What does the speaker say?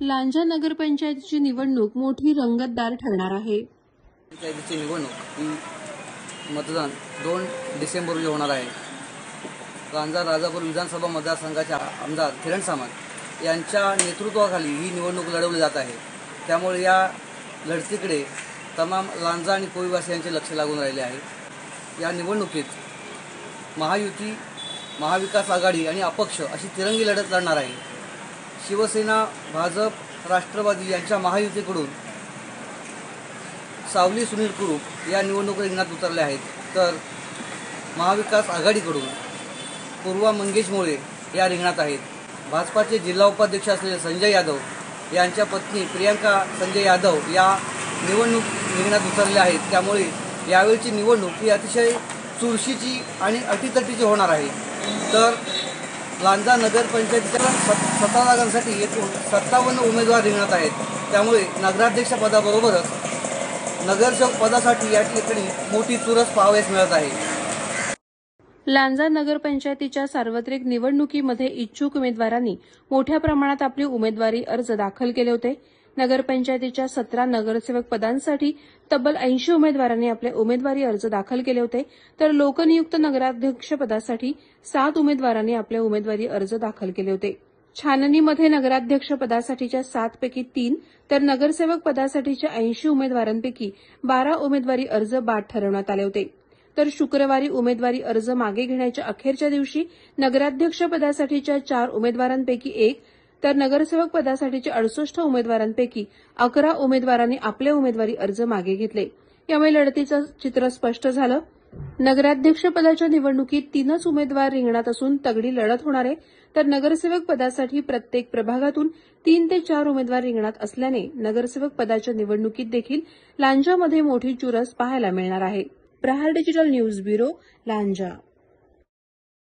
लांजा नगरपंचायतीची निवडणूक मोठी रंगतदार ठरणार आहे। पंचायतीची निवडणूक ही मतदान 2 डिसेंबर रोजी होणार आहे। लांजा राजापूर विधानसभा मतदारसंघाचे आमदार किरण सामंत यांच्या नेतृत्वाखाली ही निवडणूक लढवली जात आहे। त्यामुळे या लढतीकडे तमाम लांजा आणि कोळीवासियांचे लक्ष लागून राहिले आहे। या निवडणुकीत महायुती, महाविकास आघाडी आणि अपक्ष अशी तिरंगी लढत लढणार आहे। शिवसेना, भाजप, राष्ट्रवादी यांच्या महायुतीकडून सावली सुनील कुरूप या निवडणूक रिंगणात उतरले आहेत, तर महाविकास आघाडीकडून पूर्वा मंगेश मोळे या रिंगणात आहेत। भाजपाचे जिल्हा उपाध्यक्ष असलेले संजय यादव यांच्या पत्नी प्रियंका संजय यादव या निवडणूक रिंगणात उतरले आहेत। त्यामुळे यावेळची निवडणूक ही अतिशय चुरशीची आणि अटीतटीची होणार आहे। तर लांजा नगरपंचायतीच्या 17 जागांसाठी एकूण 57 उमेदवार रिंगणात आहेत। त्यामुळे नगराध्यक्ष पदाबरोबरच नगरसेवक पदासाठी या ठिकाणी मोठी चुरस पाहावयास मिळत आहे। लांजा नगरपंचायतीच्या सार्वत्रिक निवडणुकीमध्ये इच्छुक उमेदवारांनी मोठ्या प्रमाणात आपले उमेदवारी अर्ज दाखल केले होते। नगरपंचायतीच्या 17 नगरसेवक पदांसाठी तब्बल 80 उमेदवारांनी आपले उमेदवारी अर्ज दाखल केले होते, तर लोकनियुक्त नगराध्यक्ष पदासाठी 7 उमेदवारांनी आपले उमेदवारी अर्ज दाखल केले होते। छाननीमध्ये नगराध्यक्ष पदासाठीच्या 7 पैकी 3 तर नगरसेवक पदासाठीच्या 80 उमेदवारांपैकी 12 उमेदवारी अर्ज बाद ठरवण्यात आले होते। तर शुक्रवारी उमेदवारी अर्ज मागे घेण्याच्या अखेरच्या दिवशी नगराध्यक्ष पदासाठीच्या 4 उमेदवारांपैकी 1 तर नगरसेवक पदासाठीच्या 68 उमेदवारांपैकी 11 उमेदवारांनी आपले उमेदवारी अर्ज मागे घेतले। यामुळे लढतीचं चित्र स्पष्ट झालं। नगराध्यक्ष पदाच्या निवडणुकीत 3च उमेदवार रिंगणात असून तगडी लढत होणार आहे, तर नगरसेवक पदासाठी प्रत्येक प्रभागातून 3 ते 4 उमेदवार रिंगणात असल्याने नगरसेवक पदाच्या निवडणुकीत देखील लांजामध्ये मोठी चुरस पाहायला मिळणार आहे। प्रहार डिजिटल न्यूज ब्युरो, लांजा।